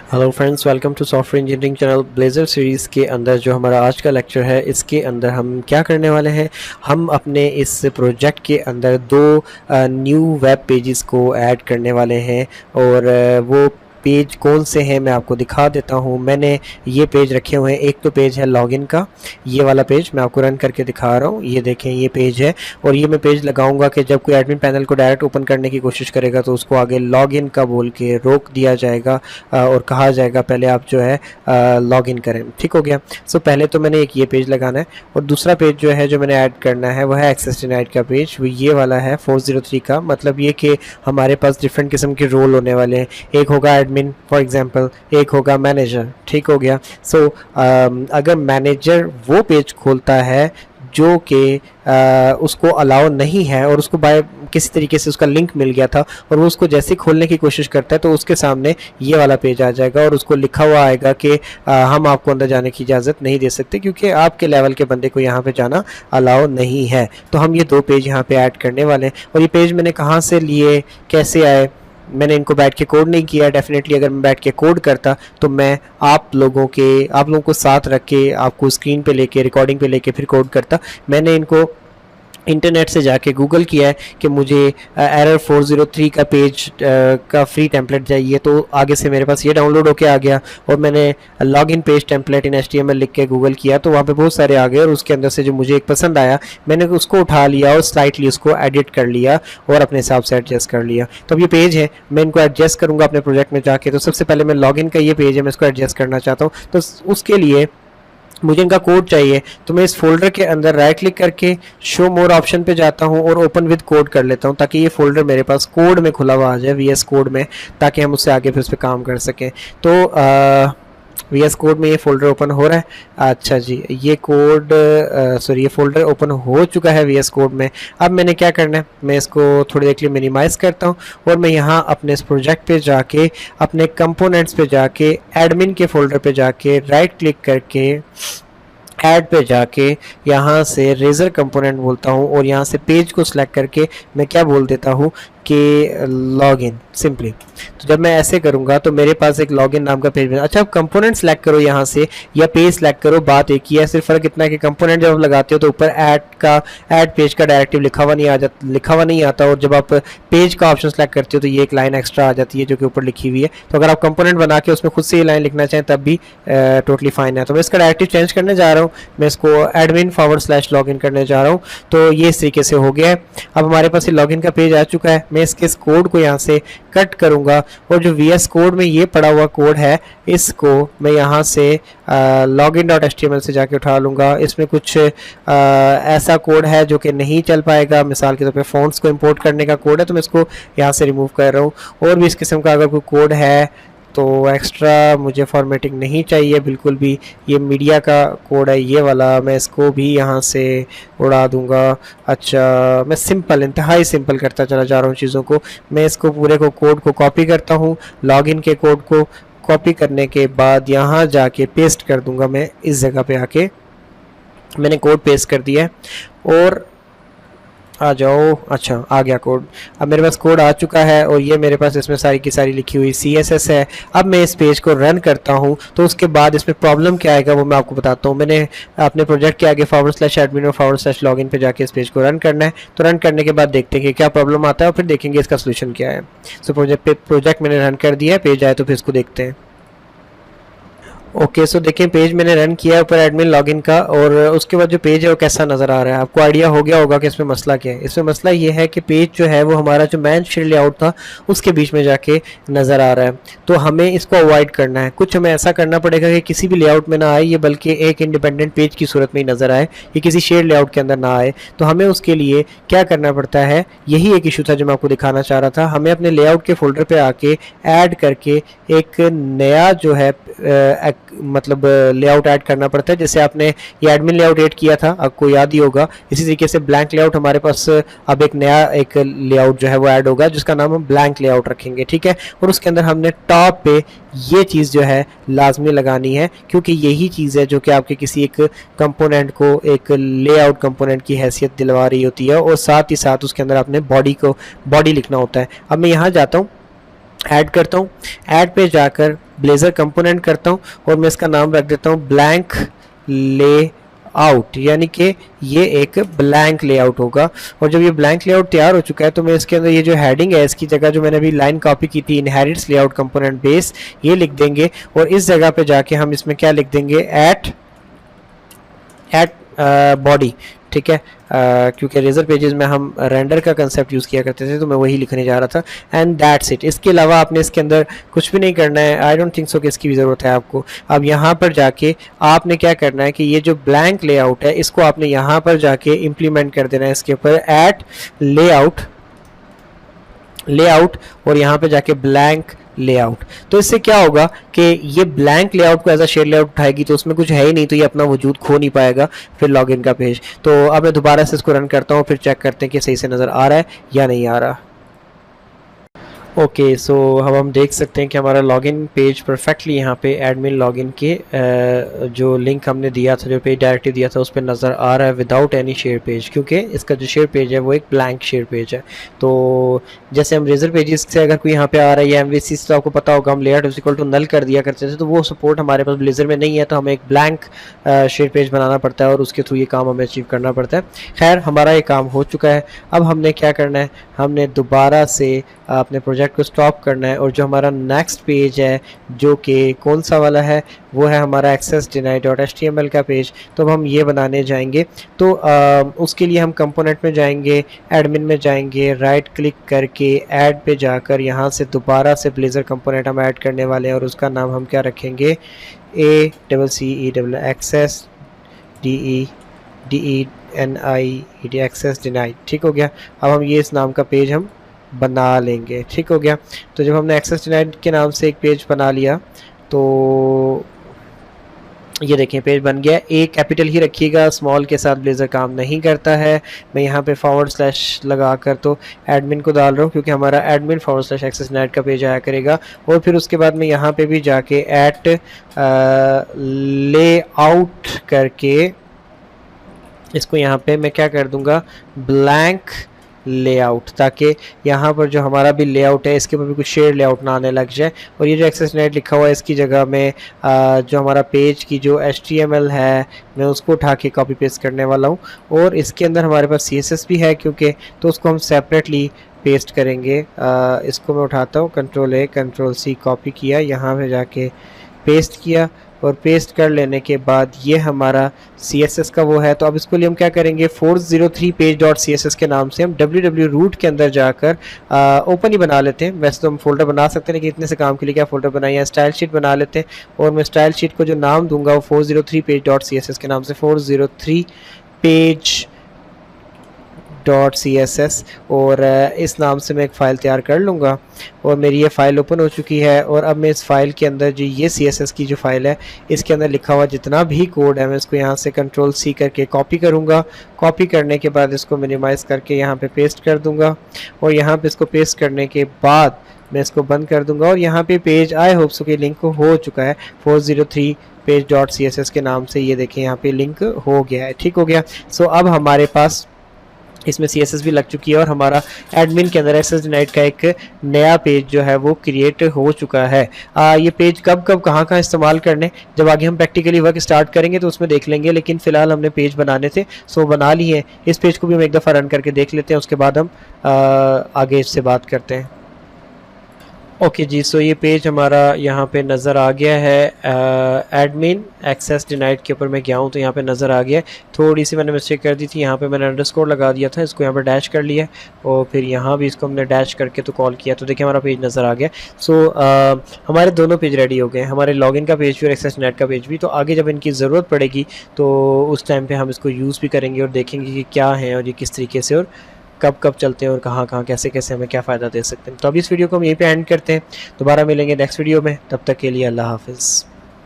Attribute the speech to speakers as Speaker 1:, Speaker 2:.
Speaker 1: Hello friends, welcome to software engineering channel. Blazor series के अंदर जो हमारा आज का लेक्चर है, इसके अंदर हम क्या करने वाले हैं। हम अपने इस प्रोजेक्ट के अंदर दो न्यू वेब पेजेस को ऐड करने वाले हैं और वो पेज कौन से हैं मैं आपको दिखा देता हूं। मैंने ये पेज रखे हुए हैं। एक तो पेज है लॉगिन का, ये वाला पेज मैं आपको रन करके दिखा रहा हूँ। ये देखें, ये पेज है और ये मैं पेज लगाऊंगा कि जब कोई एडमिन पैनल को डायरेक्ट ओपन करने की कोशिश करेगा तो उसको आगे लॉगिन का बोल के रोक दिया जाएगा और कहा जाएगा पहले आप जो है लॉगिन करें। ठीक हो गया। सो पहले तो मैंने एक ये पेज लगाना है और दूसरा पेज जो है जो मैंने ऐड करना है वो है एक्सेस डिनाइड का पेज। वो ये वाला है 403 का। मतलब ये कि हमारे पास डिफरेंट किस्म के रोल होने वाले हैं। एक होगा एडमिन फॉर एग्जांपल, एक होगा मैनेजर। ठीक हो गया। सो अगर मैनेजर वो पेज खोलता है जो कि उसको अलाउ नहीं है और उसको बाय किसी तरीके से उसका लिंक मिल गया था और वो उसको जैसे खोलने की कोशिश करता है तो उसके सामने ये वाला पेज आ जाएगा और उसको लिखा हुआ आएगा कि हम आपको अंदर जाने की इजाज़त नहीं दे सकते क्योंकि आपके लेवल के बंदे को यहाँ पे जाना अलाउ नहीं है। तो हम ये दो पेज यहाँ पे ऐड करने वाले हैं। और ये पेज मैंने कहाँ से लिए, कैसे आए, मैंने इनको बैठ के कोड नहीं किया। डेफिनेटली अगर मैं बैठ के कोड करता तो मैं आप लोगों को साथ रख के आपको स्क्रीन पे लेके रिकॉर्डिंग पे लेके फिर कोड करता। मैंने इनको इंटरनेट से जाके गूगल किया है कि मुझे एरर 403 का पेज का फ्री टेम्पलेट चाहिए, तो आगे से मेरे पास ये डाउनलोड होके आ गया और मैंने लॉगिन पेज टेम्पलेट इन HTML लिख के गूगल किया तो वहाँ पे बहुत सारे आ गए और उसके अंदर से जो मुझे एक पसंद आया मैंने उसको उठा लिया और स्लाइटली उसको एडिट कर लिया और अपने हिसाब से एडजस्ट कर लिया। तो अब ये पेज है, मैं इनको एडजस्ट करूँगा अपने प्रोजेक्ट में जाके। तो सबसे पहले मैं लॉगिन का ये पेज है, मैं इसको एडजस्ट करना चाहता हूँ। तो उसके लिए मुझे इनका कोड चाहिए। तो मैं इस फोल्डर के अंदर राइट क्लिक करके शो मोर ऑप्शन पे जाता हूँ और ओपन विद कोड कर लेता हूँ ताकि ये फोल्डर मेरे पास कोड में खुला हुआ आ जाए, VS कोड में, ताकि हम उससे आगे फिर उस पर काम कर सकें। तो VS कोड में ये फोल्डर ओपन हो रहा है। अच्छा जी, ये कोड ये फोल्डर ओपन हो चुका है VS कोड में। अब मैंने क्या करना है, मैं इसको थोड़ी देर के लिए मिनिमाइज़ करता हूँ और मैं यहाँ अपने इस प्रोजेक्ट पे जाके अपने कंपोनेंट्स पे जाके एडमिन के फोल्डर पे जाके राइट क्लिक करके ऐड पे जाके यहाँ से रेजर कंपोनेंट बोलता हूँ और यहाँ से पेज को सिलेक्ट करके मैं क्या बोल देता हूँ कि लॉगिन सिंपली। तो जब मैं ऐसे करूँगा तो मेरे पास एक लॉगिन नाम का पेज। अच्छा, अब कंपोनेंट सेलेक्ट करो यहाँ से या पेज सेलेक्ट करो, बात एक ही है। सिर्फ फ़र्क इतना है कि कंपोनेंट जब आप लगाते हो तो ऊपर ऐड पेज का डायरेक्टिव लिखा हुआ नहीं आता और जब आप पेज का ऑप्शन सेलेक्ट करते हो तो ये एक लाइन एक्स्ट्रा आ जाती है जो कि ऊपर लिखी हुई है। तो अगर आप कंपोनेंट बना के उसमें खुद से ये लाइन लिखना चाहें तब भी टोटली फाइन है। तो मैं इसका डायरेक्टिव चेंज करने जा रहा हूँ, मैं इसको admin/login करने जा रहा हूँ। तो ये इस तरीके से हो गया है। अब हमारे पास ये लॉगिन का पेज आ चुका है। मैं इसके इस कोड को यहाँ से कट करूँगा और जो VS कोड में ये पड़ा हुआ कोड है इसको मैं यहाँ से login.html से जाके उठा लूँगा। इसमें कुछ ऐसा कोड है जो कि नहीं चल पाएगा। मिसाल के तौर पे फ़ॉन्ट्स को इंपोर्ट करने का कोड है तो मैं इसको यहाँ से रिमूव कर रहा हूँ। और भी इस किस्म का अगर कोई कोड है तो एक्स्ट्रा मुझे फॉर्मेटिंग नहीं चाहिए बिल्कुल भी। ये मीडिया का कोड है ये वाला, मैं इसको भी यहाँ से उड़ा दूँगा। अच्छा, मैं इंतहाई सिंपल करता चला जा रहा हूँ चीज़ों को। मैं इसको पूरे को कोड को कॉपी करता हूँ। लॉगिन के कोड को कॉपी करने के बाद यहाँ जाके पेस्ट कर दूँगा। मैं इस जगह पे आके मैंने कोड पेस्ट कर दिया है और आ जाओ। अच्छा, आ गया कोड। अब मेरे पास कोड आ चुका है और ये मेरे पास इसमें सारी की सारी लिखी हुई CSS है। अब मैं इस पेज को रन करता हूँ तो उसके बाद इसमें प्रॉब्लम क्या आएगा वो मैं आपको बताता हूँ। मैंने अपने प्रोजेक्ट के आगे /admin और /login पे जाके इस पेज को रन करना है। तो रन करने के बाद देखते हैं कि क्या प्रॉब्लम आता है और फिर देखेंगे इसका सोल्यूशन क्या है। सो प्रोजेक्ट मैंने रन कर दिया है, पेज आए तो फिर इसको देखते हैं। ओके, सो देखिए पेज मैंने रन किया है ऊपर एडमिन लॉगिन का और उसके बाद जो पेज है वो कैसा नज़र आ रहा है। आपको आइडिया हो गया होगा कि इसमें मसला क्या है। इसमें मसला ये है कि पेज जो है वो हमारा जो मैन शेड लेआउट था उसके बीच में जाके नज़र आ रहा है। तो हमें इसको अवॉइड करना है। कुछ हमें ऐसा करना पड़ेगा कि किसी भी लेआउट में ना आए ये, बल्कि एक इंडिपेंडेंट पेज की सूरत में ही नज़र आए, ये किसी शेड लेआउट के अंदर ना आए। तो हमें उसके लिए क्या करना पड़ता है, यही एक इशू था जो मैं आपको दिखाना चाह रहा था। हमें अपने लेआउट के फोल्डर पर आके ऐड करके एक नया जो है मतलब लेआउट ऐड करना पड़ता है। जैसे आपने ये एडमिन लेआउट ऐड किया था, आपको याद ही होगा। इसी तरीके से ब्लैंक लेआउट हमारे पास अब एक नया एक लेआउट जो है वो ऐड होगा जिसका नाम हम ब्लैंक लेआउट रखेंगे। ठीक है, और उसके अंदर हमने टॉप पे ये चीज़ जो है लाजमी लगानी है क्योंकि यही चीज़ है जो कि आपके किसी एक कंपोनेंट को एक लेआउट कंपोनेंट की हैसियत दिलवा रही होती है और साथ ही साथ उसके अंदर आपने बॉडी लिखना होता है। अब मैं यहाँ जाता हूँ, ऐड करता हूँ। ऐड पे जाकर ब्लेजर कंपोनेंट करता हूँ और मैं इसका नाम रख देता हूँ ब्लैंक ले आउट, यानी कि ये एक ब्लैंक लेआउट होगा। और जब ये ब्लैंक लेआउट तैयार हो चुका है तो मैं इसके अंदर ये जो हेडिंग है इसकी जगह जो मैंने अभी लाइन कॉपी की थी इनहेरिट्स लेआउट कंपोनेंट बेस, ये लिख देंगे। और इस जगह पे जाके हम इसमें क्या लिख देंगे, एट बॉडी, ठीक है, क्योंकि रेजर पेजेस में हम रेंडर का कंसेप्ट यूज़ किया करते थे तो मैं वही लिखने जा रहा था। And that's it. इसके अलावा आपने इसके अंदर कुछ भी नहीं करना है। आई डोंट थिंक सो कि इसकी भी ज़रूरत है आपको। अब यहाँ पर जाके आपने क्या करना है कि ये जो ब्लैंक लेआउट है इसको आपने यहाँ पर जाके इम्प्लीमेंट कर देना है इसके ऊपर, एट लेआउट और यहाँ पे जाके ब्लैंक लेआउट। तो इससे क्या होगा कि ये ब्लैंक लेआउट को एज अ शेयर लेआउट उठाएगी तो उसमें कुछ है ही नहीं, तो ये अपना वजूद खो नहीं पाएगा फिर लॉगिन का पेज। तो अब मैं दोबारा से इसको रन करता हूँ, फिर चेक करते हैं कि सही से नज़र आ रहा है या नहीं आ रहा। ओके, सो अब हम देख सकते हैं कि हमारा लॉगिन पेज परफेक्टली यहाँ पे एडमिन लॉगिन के जो लिंक हमने दिया था, जो पेज डायरेक्टिव दिया था, उस पर नज़र आ रहा है विदाउट एनी शेयर पेज, क्योंकि इसका जो शेयर पेज है वो एक ब्लैंक शेयर पेज है। तो जैसे हम रेजर पेजेस से अगर कोई यहाँ पे आ रहा है या एमवीसी से, तो आपको पता होगा हम layout is equal to null कर दिया करते थे, तो वो सपोर्ट हमारे पास ब्लेजर में नहीं है, तो हमें एक ब्लैंक शेयर पेज बनाना पड़ता है और उसके थ्रू ये काम हमें अचीव करना पड़ता है। खैर, हमारा ये काम हो चुका है। अब हमने क्या करना है, हमने दोबारा से अपने प्रोजेक्ट को स्टॉप करना है और जो हमारा नेक्स्ट पेज है जो कि कौन सा वाला है, वो है हमारा एक्सेस डिनाई डॉट HTML का पेज। तो अब हम ये बनाने जाएंगे। तो उसके लिए हम कंपोनेंट में जाएंगे, एडमिन में जाएंगे, राइट क्लिक करके ऐड पे जाकर यहाँ से दोबारा से ब्लेजर कंपोनेंट हम ऐड करने वाले हैं और उसका नाम हम क्या रखेंगे, एक्सेस DENIED एक्सेस डिनाइड। ठीक हो गया। अब हम ये इस नाम का पेज हम बना लेंगे। ठीक हो गया। तो जब हमने एक्सेस डिनाइड के नाम से एक पेज बना लिया तो ये देखें पेज बन गया। ए कैपिटल ही रखिएगा, स्मॉल के साथ ब्लेजर काम नहीं करता है। मैं यहाँ पे / लगा कर तो एडमिन को डाल रहा हूँ क्योंकि हमारा एडमिन / एक्सेस डिनाइड का पेज आया करेगा। और फिर उसके बाद मैं यहाँ पे भी जाके एट लेआउट करके इसको यहाँ पे मैं क्या कर दूंगा, ब्लैंक लेआउट, ताकि यहाँ पर जो हमारा भी लेआउट है इसके ऊपर भी कुछ शेयर लेआउट ना आने लग जाए। और ये जो एक्सेस डिनाइड लिखा हुआ है इसकी जगह में जो हमारा पेज की जो HTML है मैं उसको उठा के कॉपी पेस्ट करने वाला हूँ। और इसके अंदर हमारे पास CSS भी है क्योंकि, तो उसको हम सेपरेटली पेस्ट करेंगे। इसको मैं उठाता हूँ, Ctrl+A Ctrl+C कॉपी किया, यहाँ पे जाके पेस्ट किया और पेस्ट कर लेने के बाद ये हमारा CSS का वो है। तो अब इसको लिए हम क्या करेंगे, 403 page.css के नाम से हम www रूट के अंदर जाकर ओपन ही बना लेते हैं। वैसे तो हम फोल्डर बना सकते हैं लेकिन इतने से काम के लिए क्या फोल्डर बनाइए, स्टाइल शीट बना लेते हैं। और मैं स्टाइल शीट को जो नाम दूंगा वो 403 page.css के नाम से 403 page.css और इस नाम से मैं एक फ़ाइल तैयार कर लूँगा। और मेरी ये फ़ाइल ओपन हो चुकी है। और अब मैं इस फाइल के अंदर जो ये CSS की जो फाइल है इसके अंदर लिखा हुआ जितना भी कोड है मैं इसको यहाँ से Ctrl+C करके कॉपी करूँगा। कॉपी करने के बाद इसको मिनिमाइज़ करके यहाँ पे पेस्ट कर दूँगा। और यहाँ पे इसको पेस्ट करने के बाद मैं इसको बंद कर दूँगा। और यहाँ पे पेज आई होप सो कि लिंक हो चुका है 403 page.css के नाम से। ये देखें यहाँ पे लिंक हो गया है। ठीक हो गया। सो अब हमारे पास इसमें CSS भी लग चुकी है और हमारा एडमिन के अंदर एक्सेस डिनाइड का एक नया पेज जो है वो क्रिएट हो चुका है। ये पेज कब कहाँ इस्तेमाल करने, जब आगे हम प्रैक्टिकली वर्क स्टार्ट करेंगे तो उसमें देख लेंगे, लेकिन फ़िलहाल हमने पेज बनाने थे सो बना लिए हैं। इस पेज को भी हम एक दफ़ा रन करके देख लेते हैं, उसके बाद हम आगे इससे बात करते हैं। ओके जी, सो ये पेज हमारा यहाँ पे नज़र आ गया है। एडमिन एक्सेस डिनाइड के ऊपर मैं गया हूँ तो यहाँ पे नज़र आ गया है। थोड़ी सी मैंने मिस्टेक कर दी थी, यहाँ पे मैंने अंडरस्कोर लगा दिया था, इसको यहाँ पे डैश कर लिया और फिर यहाँ भी इसको हमने डैश करके तो कॉल किया। तो देखिए हमारा पेज नज़र आ गया। सो हमारे दोनों पेज रेडी हो गए, हमारे लॉगिन का पेज भी और एक्सेस डिनाइड का पेज भी। तो आगे जब इनकी ज़रूरत पड़ेगी तो उस टाइम पर हम इसको यूज़ भी करेंगे और देखेंगे कि क्या है और ये किस तरीके से और कब चलते हैं और कहाँ कैसे हमें क्या फ़ायदा दे सकते हैं। तो अभी इस वीडियो को हम यहीं पे एंड करते हैं, दोबारा मिलेंगे नेक्स्ट वीडियो में। तब तक के लिए अल्लाह हाफ़िज़।